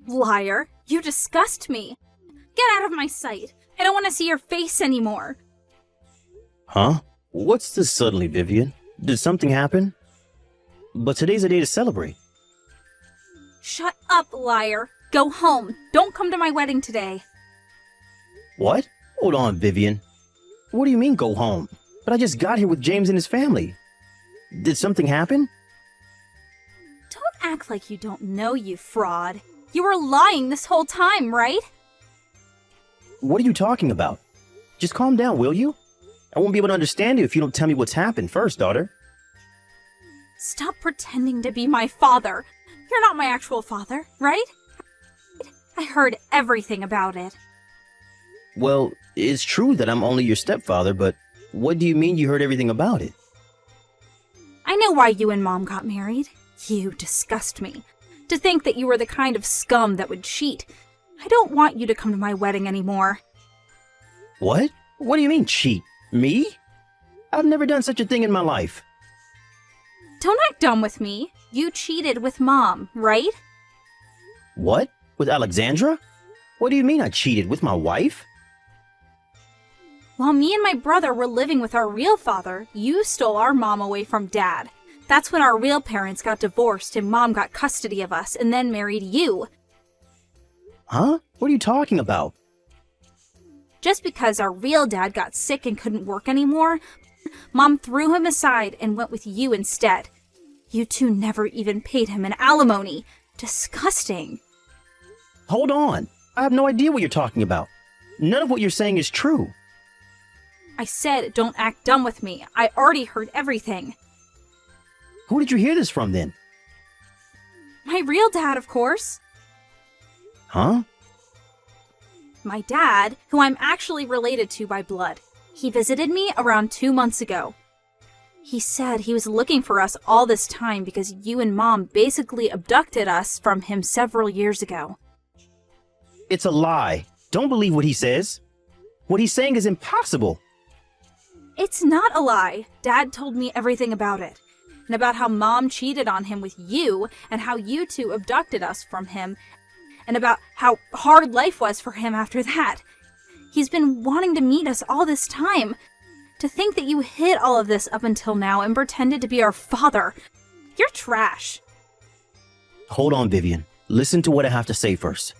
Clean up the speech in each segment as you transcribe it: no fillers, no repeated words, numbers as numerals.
Liar, you disgust me. Get out of my sight. I don't want to see your face anymore. Huh? What's this suddenly, Vivian? Did something happen? But today's a day to celebrate. Shut up, liar. Go home. Don't come to my wedding today. What? Hold on, Vivian. What do you mean, go home? But I just got here with James and his family. Did something happen? Don't act like you don't know, you fraud. You were lying this whole time, right? What are you talking about? Just calm down, will you? I won't be able to understand you if you don't tell me what's happened first, daughter. Stop pretending to be my father. You're not my actual father, right? I heard everything about it. Well, it's true that I'm only your stepfather, but what do you mean you heard everything about it? I know why you and Mom got married. You disgust me. To think that you were the kind of scum that would cheat. I don't want you to come to my wedding anymore. What? What do you mean, cheat? Me? I've never done such a thing in my life. Don't act dumb with me. You cheated with Mom, right? What? With Alexandra? What do you mean I cheated with my wife? While me and my brother were living with our real father, you stole our mom away from Dad. That's when our real parents got divorced and Mom got custody of us and then married you. Huh? What are you talking about? Just because our real dad got sick and couldn't work anymore, Mom threw him aside and went with you instead. You two never even paid him an alimony. Disgusting. Hold on. I have no idea what you're talking about. None of what you're saying is true. I said don't act dumb with me. I already heard everything. Who did you hear this from then? My real dad, of course. Huh? My dad, who I'm actually related to by blood. He visited me around 2 months ago. He said he was looking for us all this time because you and Mom basically abducted us from him several years ago. It's a lie. Don't believe what he says. What he's saying is impossible. It's not a lie. Dad told me everything about it. And about how Mom cheated on him with you, and how you two abducted us from him, and about how hard life was for him after that. He's been wanting to meet us all this time. To think that you hid all of this up until now and pretended to be our father. You're trash. Hold on, Vivian. Listen to what I have to say first.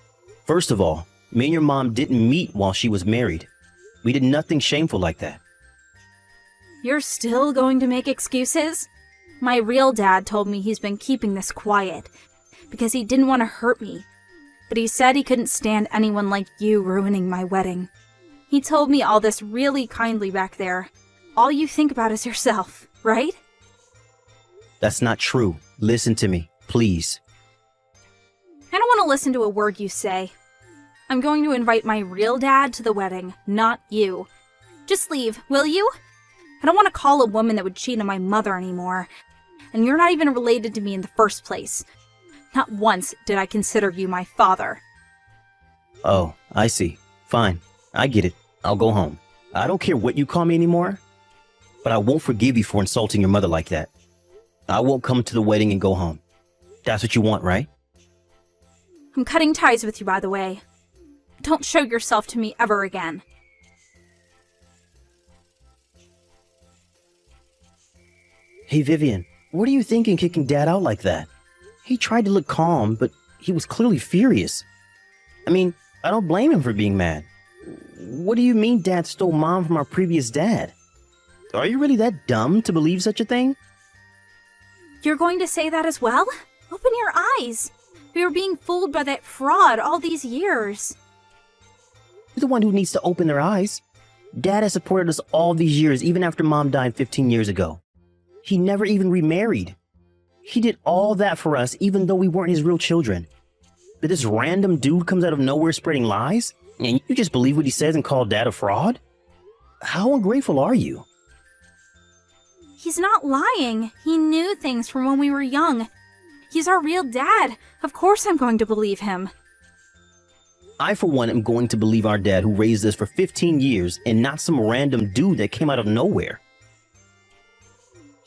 First of all, me and your mom didn't meet while she was married. We did nothing shameful like that. You're still going to make excuses? My real dad told me he's been keeping this quiet because he didn't want to hurt me. But he said he couldn't stand anyone like you ruining my wedding. He told me all this really kindly back there. All you think about is yourself, right? That's not true. Listen to me, please. I don't want to listen to a word you say. I'm going to invite my real dad to the wedding, not you. Just leave, will you? I don't want to call a woman that would cheat on my mother anymore. And you're not even related to me in the first place. Not once did I consider you my father. Oh, I see. Fine. I get it. I'll go home. I don't care what you call me anymore, but I won't forgive you for insulting your mother like that. I won't come to the wedding and go home. That's what you want, right? I'm cutting ties with you, by the way. Don't show yourself to me ever again. Hey, Vivian, what are you thinking kicking Dad out like that? He tried to look calm, but he was clearly furious. I mean, I don't blame him for being mad. What do you mean Dad stole Mom from our previous dad? Are you really that dumb to believe such a thing? You're going to say that as well? Open your eyes. We were being fooled by that fraud all these years. You're the one who needs to open their eyes. Dad has supported us all these years, even after Mom died 15 years ago. He never even remarried. He did all that for us, even though we weren't his real children. But this random dude comes out of nowhere spreading lies, and you just believe what he says and call Dad a fraud? How ungrateful are you? He's not lying. He knew things from when we were young. He's our real dad. Of course I'm going to believe him. I, for one, am going to believe our dad who raised us for 15 years and not some random dude that came out of nowhere.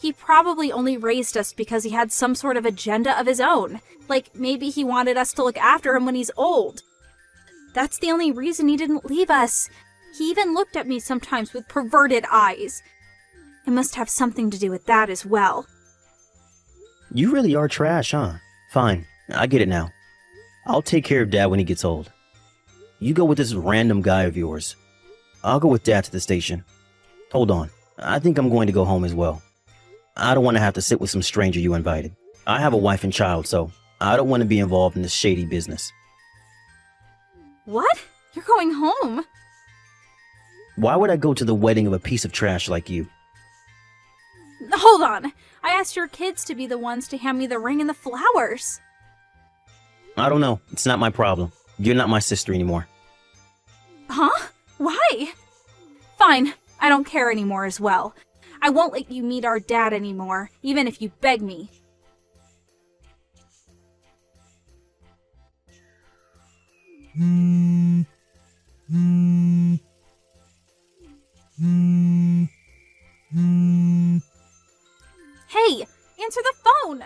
He probably only raised us because he had some sort of agenda of his own. Like, maybe he wanted us to look after him when he's old. That's the only reason he didn't leave us. He even looked at me sometimes with perverted eyes. It must have something to do with that as well. You really are trash, huh? Fine, I get it now. I'll take care of Dad when he gets old. You go with this random guy of yours. I'll go with Dad to the station. Hold on, I think I'm going to go home as well. I don't want to have to sit with some stranger you invited. I have a wife and child, so I don't want to be involved in this shady business. What? You're going home? Why would I go to the wedding of a piece of trash like you? Hold on. I asked your kids to be the ones to hand me the ring and the flowers. I don't know. It's not my problem. You're not my sister anymore. Huh? Why? Fine. I don't care anymore as well. I won't let you meet our dad anymore, even if you beg me. Hey, answer the phone!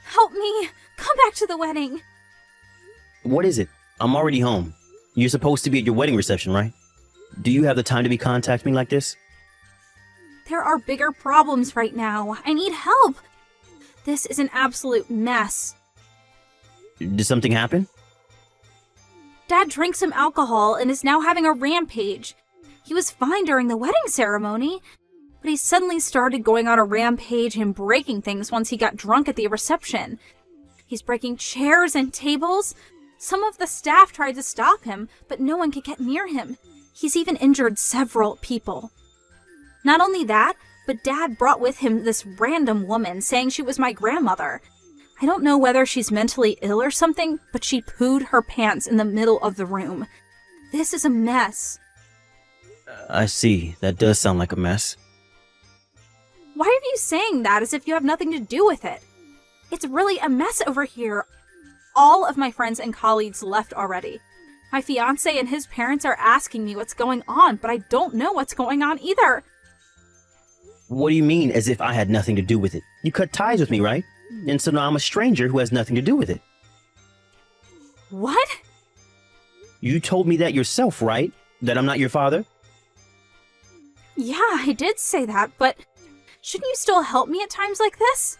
Help me! Come back to the wedding! What is it? I'm already home. You're supposed to be at your wedding reception, right? Do you have the time to be contacting me like this? There are bigger problems right now. I need help! This is an absolute mess. Did something happen? Dad drank some alcohol and is now having a rampage. He was fine during the wedding ceremony, but he suddenly started going on a rampage and breaking things once he got drunk at the reception. He's breaking chairs and tables. Some of the staff tried to stop him, but no one could get near him. He's even injured several people. Not only that, but Dad brought with him this random woman saying she was my grandmother. I don't know whether she's mentally ill or something, but she pooed her pants in the middle of the room. This is a mess. I see. That does sound like a mess. Why are you saying that as if you have nothing to do with it? It's really a mess over here. All of my friends and colleagues left already. My fiancé and his parents are asking me what's going on, but I don't know what's going on either. What do you mean, as if I had nothing to do with it? You cut ties with me, right? And so now I'm a stranger who has nothing to do with it. What? You told me that yourself, right? That I'm not your father? Yeah, I did say that, but shouldn't you still help me at times like this?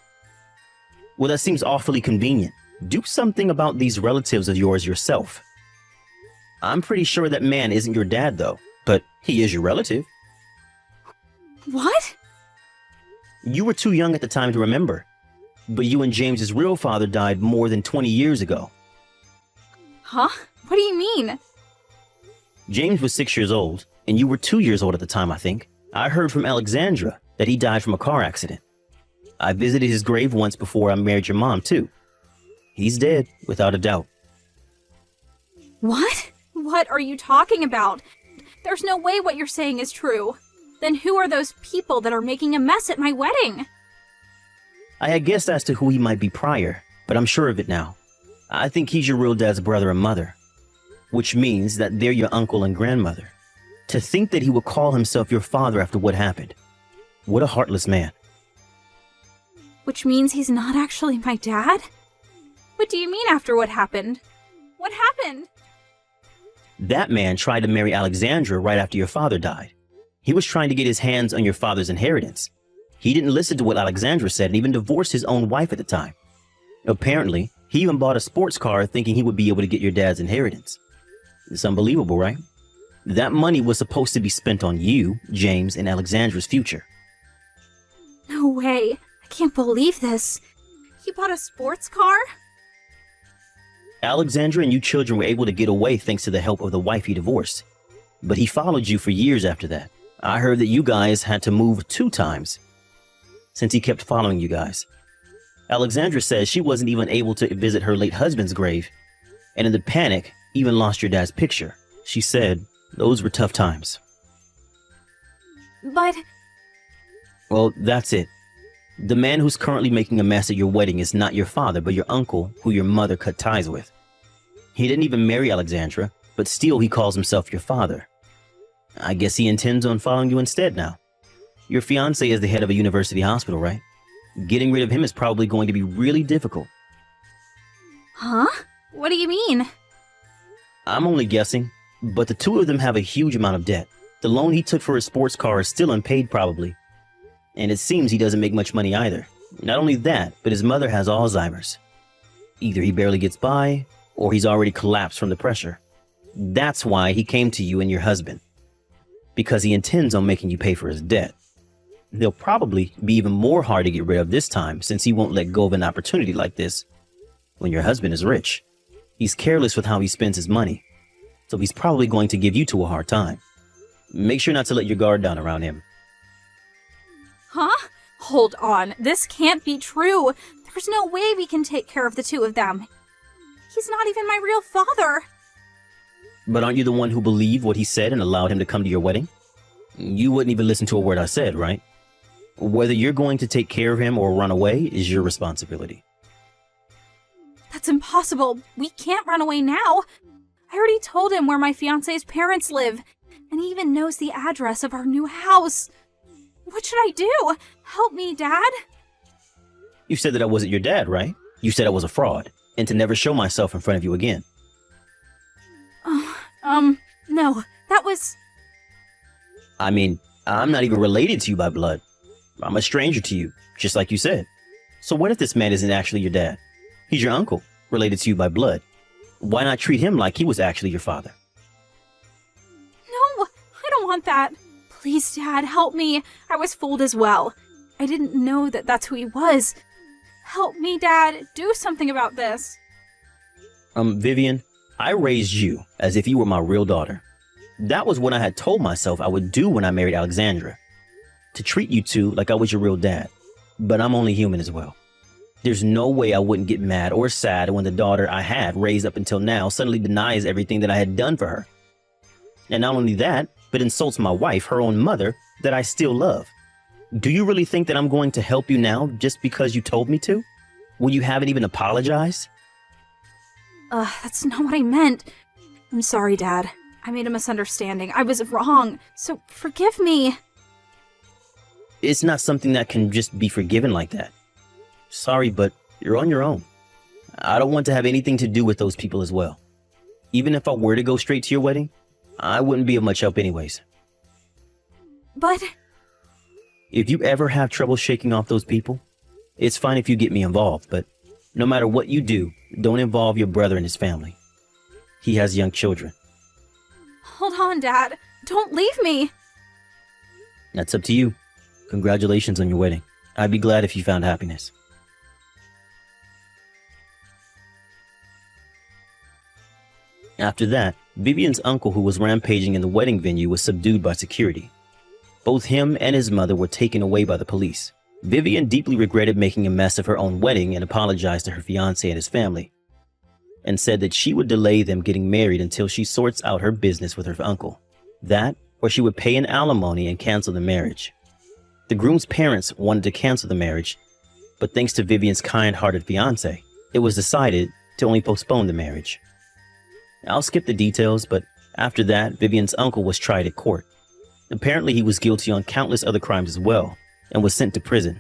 Well, that seems awfully convenient. Do something about these relatives of yours yourself. I'm pretty sure that man isn't your dad, though, but he is your relative. What? You were too young at the time to remember, but you and James's real father died more than 20 years ago. Huh? What do you mean? James was 6 years old, and you were 2 years old at the time, I think. I heard from Alexandra that he died from a car accident. I visited his grave once before I married your mom, too. He's dead, without a doubt. What? What are you talking about? There's no way what you're saying is true. Then who are those people that are making a mess at my wedding? I had guessed as to who he might be prior, but I'm sure of it now. I think he's your real dad's brother and mother, which means that they're your uncle and grandmother. To think that he would call himself your father after what happened. What a heartless man. Which means he's not actually my dad? What do you mean after what happened? What happened? That man tried to marry Alexandra right after your father died. He was trying to get his hands on your father's inheritance. He didn't listen to what Alexandra said and even divorced his own wife at the time. Apparently, he even bought a sports car thinking he would be able to get your dad's inheritance. It's unbelievable, right? That money was supposed to be spent on you, James, and Alexandra's future. No way. I can't believe this. He bought a sports car? Alexandra and you children were able to get away thanks to the help of the wife he divorced. But he followed you for years after that. I heard that you guys had to move 2 times since he kept following you guys. Alexandra says she wasn't even able to visit her late husband's grave, and in the panic, even lost your dad's picture. She said those were tough times. But... Well, that's it. The man who's currently making a mess at your wedding is not your father, but your uncle, who your mother cut ties with. He didn't even marry Alexandra, but still he calls himself your father. I guess he intends on following you instead now. Your fiance is the head of a university hospital, right? Getting rid of him is probably going to be really difficult. Huh? What do you mean? I'm only guessing, but the two of them have a huge amount of debt. The loan he took for his sports car is still unpaid probably. And it seems he doesn't make much money either. Not only that, but his mother has Alzheimer's. Either he barely gets by, or he's already collapsed from the pressure. That's why he came to you and your husband. Because he intends on making you pay for his debt. They'll probably be even more hard to get rid of this time since he won't let go of an opportunity like this when your husband is rich. He's careless with how he spends his money, so he's probably going to give you two a hard time. Make sure not to let your guard down around him. Huh? Hold on. This can't be true. There's no way we can take care of the two of them. He's not even my real father. But aren't you the one who believed what he said and allowed him to come to your wedding? You wouldn't even listen to a word I said, right? Whether you're going to take care of him or run away is your responsibility. That's impossible. We can't run away now. I already told him where my fiance's parents live, and he even knows the address of our new house. What should I do? Help me, Dad. You said that I wasn't your dad, right? You said I was a fraud, and to never show myself in front of you again. No, that was... I mean, I'm not even related to you by blood. I'm a stranger to you, just like you said. So what if this man isn't actually your dad? He's your uncle, related to you by blood. Why not treat him like he was actually your father? No, I don't want that. Please, Dad, help me. I was fooled as well. I didn't know that that's who he was. Help me, Dad. Do something about this. Vivian, I raised you as if you were my real daughter. That was what I had told myself I would do when I married Alexandra. To treat you two like I was your real dad. But I'm only human as well. There's no way I wouldn't get mad or sad when the daughter I had raised up until now suddenly denies everything that I had done for her. And not only that, but insults my wife, her own mother, that I still love. Do you really think that I'm going to help you now just because you told me to? When you haven't even apologized? That's not what I meant. I'm sorry, Dad. I made a misunderstanding. I was wrong, so forgive me. It's not something that can just be forgiven like that. Sorry, but you're on your own. I don't want to have anything to do with those people as well. Even if I were to go straight to your wedding, I wouldn't be of much help anyways. But... If you ever have trouble shaking off those people, it's fine if you get me involved, but no matter what you do, don't involve your brother and his family. He has young children. Hold on, Dad. Don't leave me. That's up to you. Congratulations on your wedding. I'd be glad if you found happiness. After that, Vivian's uncle, who was rampaging in the wedding venue, was subdued by security. Both him and his mother were taken away by the police. Vivian deeply regretted making a mess of her own wedding and apologized to her fiancé and his family, and said that she would delay them getting married until she sorts out her business with her uncle. That, or she would pay an alimony and cancel the marriage. The groom's parents wanted to cancel the marriage, but thanks to Vivian's kind-hearted fiancé, it was decided to only postpone the marriage. I'll skip the details, but after that, Vivian's uncle was tried at court. Apparently, he was guilty on countless other crimes as well, and was sent to prison.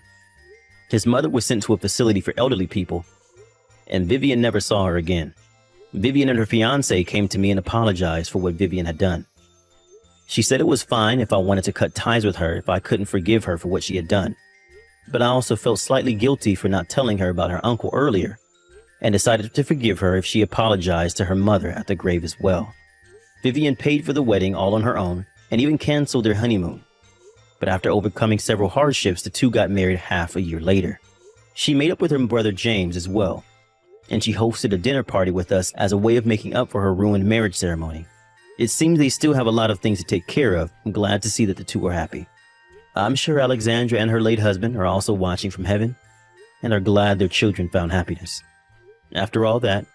His mother was sent to a facility for elderly people, and Vivian never saw her again. Vivian and her fiancé came to me and apologized for what Vivian had done. She said it was fine if I wanted to cut ties with her if I couldn't forgive her for what she had done. But I also felt slightly guilty for not telling her about her uncle earlier, and decided to forgive her if she apologized to her mother at the grave as well. Vivian paid for the wedding all on her own, and even canceled their honeymoon. But after overcoming several hardships, the two got married half a year later. She made up with her brother James as well, and she hosted a dinner party with us as a way of making up for her ruined marriage ceremony. It seems they still have a lot of things to take care of. I'm glad to see that the two are happy. I'm sure Alexandra and her late husband are also watching from heaven, and are glad their children found happiness. After all that,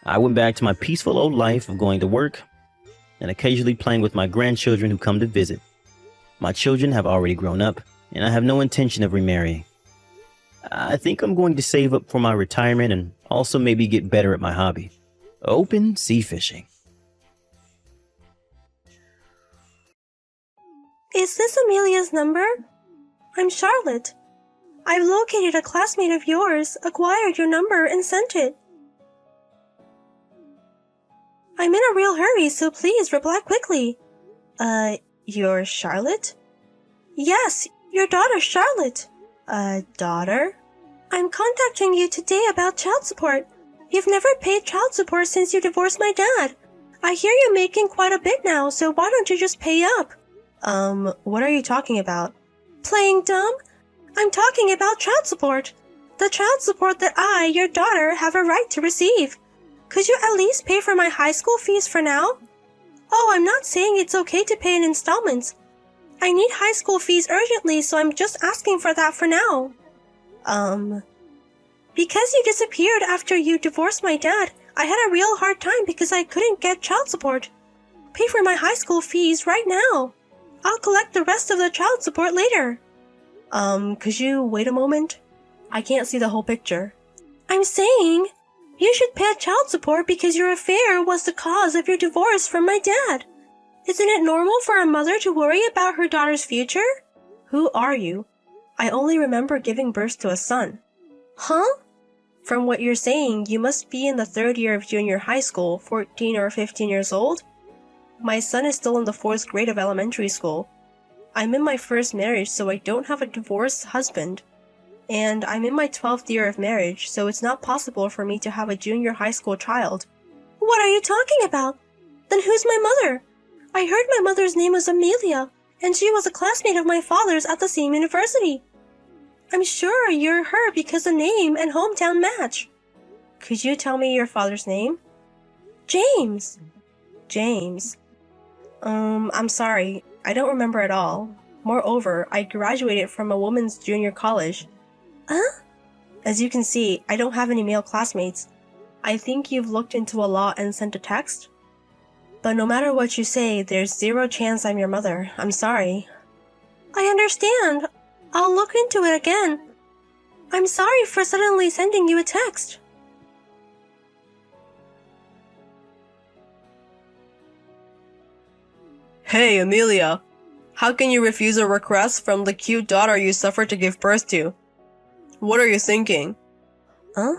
I went back to my peaceful old life of going to work and occasionally playing with my grandchildren who come to visit. My children have already grown up, and I have no intention of remarrying. I think I'm going to save up for my retirement and also maybe get better at my hobby, open sea fishing. Is this Amelia's number? I'm Charlotte. I've located a classmate of yours, acquired your number, and sent it. I'm in a real hurry, so please reply quickly. You're Charlotte? Yes, your daughter Charlotte. Daughter? I'm contacting you today about child support. You've never paid child support since you divorced my dad. I hear you're making quite a bit now, so why don't you just pay up? What are you talking about? Playing dumb? I'm talking about child support. The child support that I, your daughter, have a right to receive. Could you at least pay for my high school fees for now? Oh, I'm not saying it's okay to pay in installments. I need high school fees urgently, so I'm just asking for that for now. Because you disappeared after you divorced my dad, I had a real hard time because I couldn't get child support. Pay for my high school fees right now. I'll collect the rest of the child support later. Could you wait a moment? I can't see the whole picture. I'm saying, you should pay child support because your affair was the cause of your divorce from my dad. Isn't it normal for a mother to worry about her daughter's future? Who are you? I only remember giving birth to a son. Huh? From what you're saying, you must be in the 3rd year of junior high school, 14 or 15 years old? My son is still in the 4th grade of elementary school. I'm in my first marriage, so I don't have a divorced husband. And I'm in my 12th year of marriage, so it's not possible for me to have a junior high school child. What are you talking about? Then who's my mother? I heard my mother's name was Amelia, and she was a classmate of my father's at the same university. I'm sure you're her because the name and hometown match. Could you tell me your father's name? James. James. I'm sorry. I don't remember at all. Moreover, I graduated from a women's junior college. Huh? As you can see, I don't have any male classmates. I think you've looked into a lot and sent a text. But no matter what you say, there's 0 chance I'm your mother. I'm sorry. I understand. I'll look into it again. I'm sorry for suddenly sending you a text. Hey, Amelia. How can you refuse a request from the cute daughter you suffered to give birth to? What are you thinking? Huh?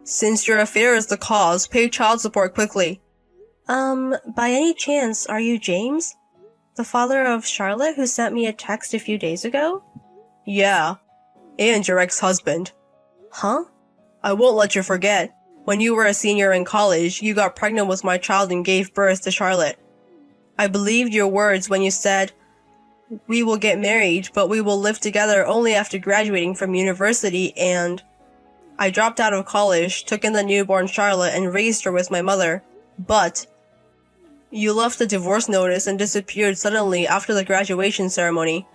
Since your affair is the cause, pay child support quickly. By any chance, are you James? The father of Charlotte who sent me a text a few days ago? Yeah. And your ex-husband. Huh? I won't let you forget. When you were a senior in college, you got pregnant with my child and gave birth to Charlotte. I believed your words when you said, "We will get married, but we will live together only after graduating from university," and I dropped out of college, took in the newborn Charlotte, and raised her with my mother. But you left the divorce notice and disappeared suddenly after the graduation ceremony.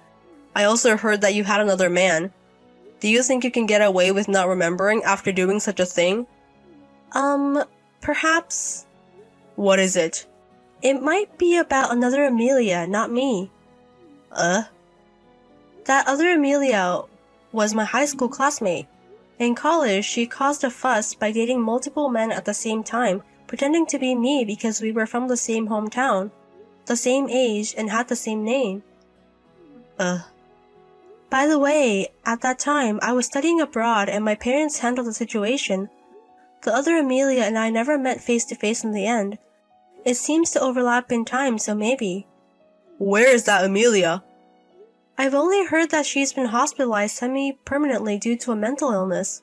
I also heard that you had another man. Do you think you can get away with not remembering after doing such a thing? Perhaps. What is it? It might be about another Amelia, not me. That other Amelia was my high school classmate. In college, she caused a fuss by dating multiple men at the same time, pretending to be me because we were from the same hometown, the same age, and had the same name. By the way, at that time, I was studying abroad and my parents handled the situation. The other Amelia and I never met face to face in the end. It seems to overlap in time, so maybe. Where is that Amelia? I've only heard that she's been hospitalized semi-permanently due to a mental illness.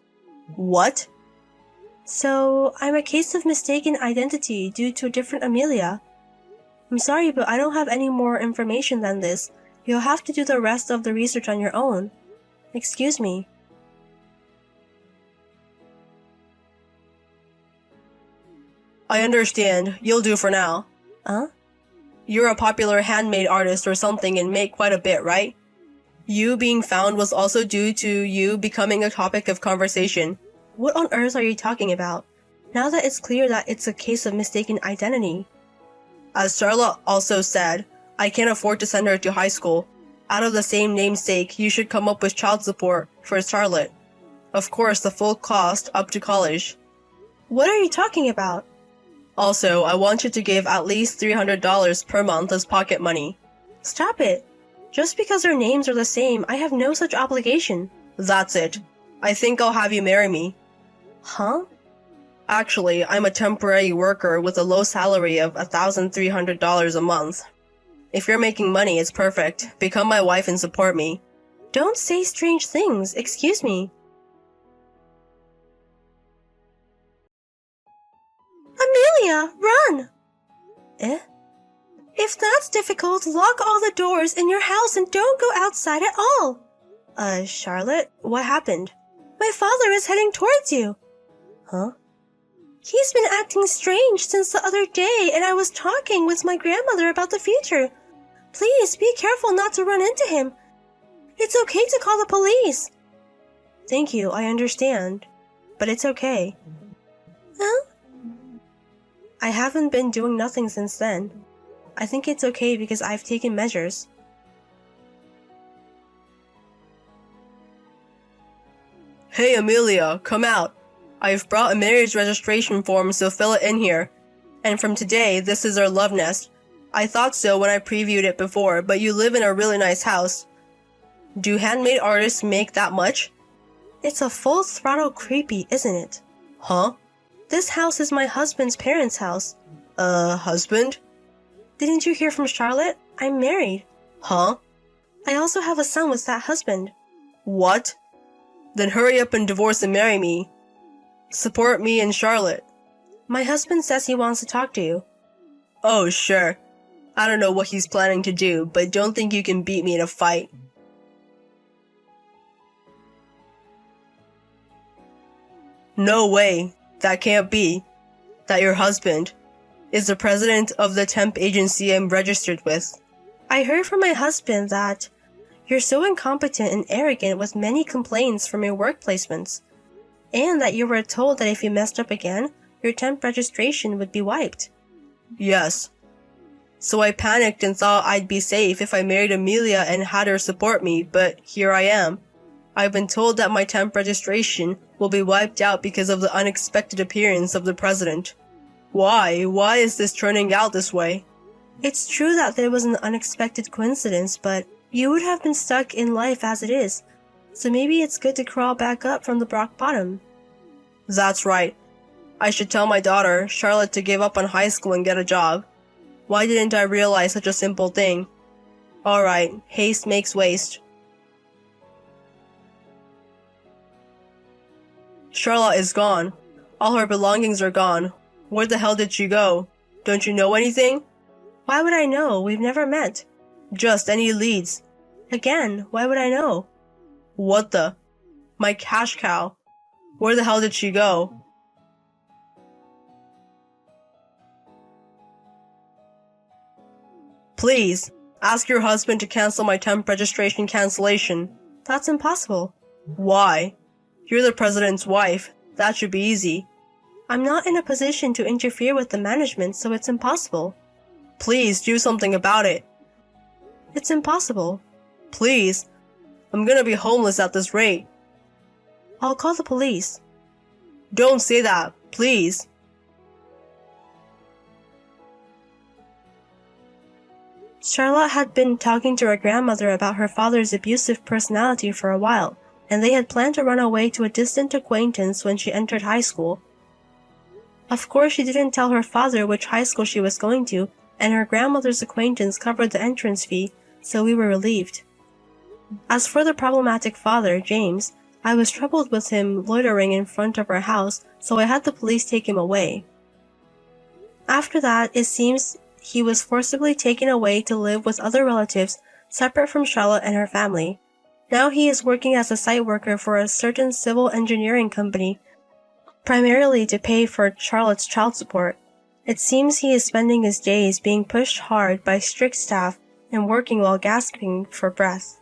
What? So, I'm a case of mistaken identity due to a different Amelia. I'm sorry, but I don't have any more information than this. You'll have to do the rest of the research on your own. Excuse me. I understand. You'll do for now. Huh? You're a popular handmade artist or something and make quite a bit, right? You being found was also due to you becoming a topic of conversation. What on earth are you talking about? Now that it's clear that it's a case of mistaken identity. As Charlotte also said, I can't afford to send her to high school. Out of the same namesake, you should come up with child support for Charlotte. Of course, the full cost up to college. What are you talking about? Also, I want you to give at least $300 per month as pocket money. Stop it. Just because our names are the same, I have no such obligation. That's it. I think I'll have you marry me. Huh? Actually, I'm a temporary worker with a low salary of $1,300 a month. If you're making money, it's perfect. Become my wife and support me. Don't say strange things. Excuse me. Amelia, run! Eh? If that's difficult, lock all the doors in your house and don't go outside at all. Charlotte, what happened? My father is heading towards you. Huh? He's been acting strange since the other day, and I was talking with my grandmother about the future. Please be careful not to run into him. It's okay to call the police. Thank you, I understand. But it's okay. Huh? I haven't been doing nothing since then. I think it's okay because I've taken measures. Hey Amelia, come out. I've brought a marriage registration form, so fill it in here. And from today, this is our love nest. I thought so when I previewed it before, but you live in a really nice house. Do handmade artists make that much? It's a full throttle creepy, isn't it? Huh? This house is my husband's parents' house. Husband? Didn't you hear from Charlotte? I'm married. Huh? I also have a son with that husband. What? Then hurry up and divorce and marry me. Support me and Charlotte. My husband says he wants to talk to you. Oh, sure. I don't know what he's planning to do, but don't think you can beat me in a fight. No way. That can't be. That your husband is the president of the temp agency I'm registered with. I heard from my husband that you're so incompetent and arrogant with many complaints from your work placements, and that you were told that if you messed up again, your temp registration would be wiped. Yes. So I panicked and thought I'd be safe if I married Amelia and had her support me, but here I am. I've been told that my temp registration will be wiped out because of the unexpected appearance of the president. Why? Why is this turning out this way? It's true that there was an unexpected coincidence, but you would have been stuck in life as it is. So maybe it's good to crawl back up from the rock bottom. That's right. I should tell my daughter, Charlotte, to give up on high school and get a job. Why didn't I realize such a simple thing? Alright, haste makes waste. Charlotte is gone. All her belongings are gone. Where the hell did she go? Don't you know anything? Why would I know? We've never met. Just any leads. Again, why would I know? What the? My cash cow. Where the hell did she go? Please, ask your husband to cancel my temp registration cancellation. That's impossible. Why? You're the president's wife. That should be easy. I'm not in a position to interfere with the management, so it's impossible. Please do something about it. It's impossible. Please. I'm gonna be homeless at this rate. I'll call the police. Don't say that, please. Charlotte had been talking to her grandmother about her father's abusive personality for a while, and they had planned to run away to a distant acquaintance when she entered high school. Of course, she didn't tell her father which high school she was going to, and her grandmother's acquaintance covered the entrance fee, so we were relieved. As for the problematic father, James, I was troubled with him loitering in front of our house, so I had the police take him away. After that, it seems he was forcibly taken away to live with other relatives separate from Charlotte and her family. Now he is working as a site worker for a certain civil engineering company, primarily to pay for Charlotte's child support. It seems he is spending his days being pushed hard by strict staff and working while gasping for breath.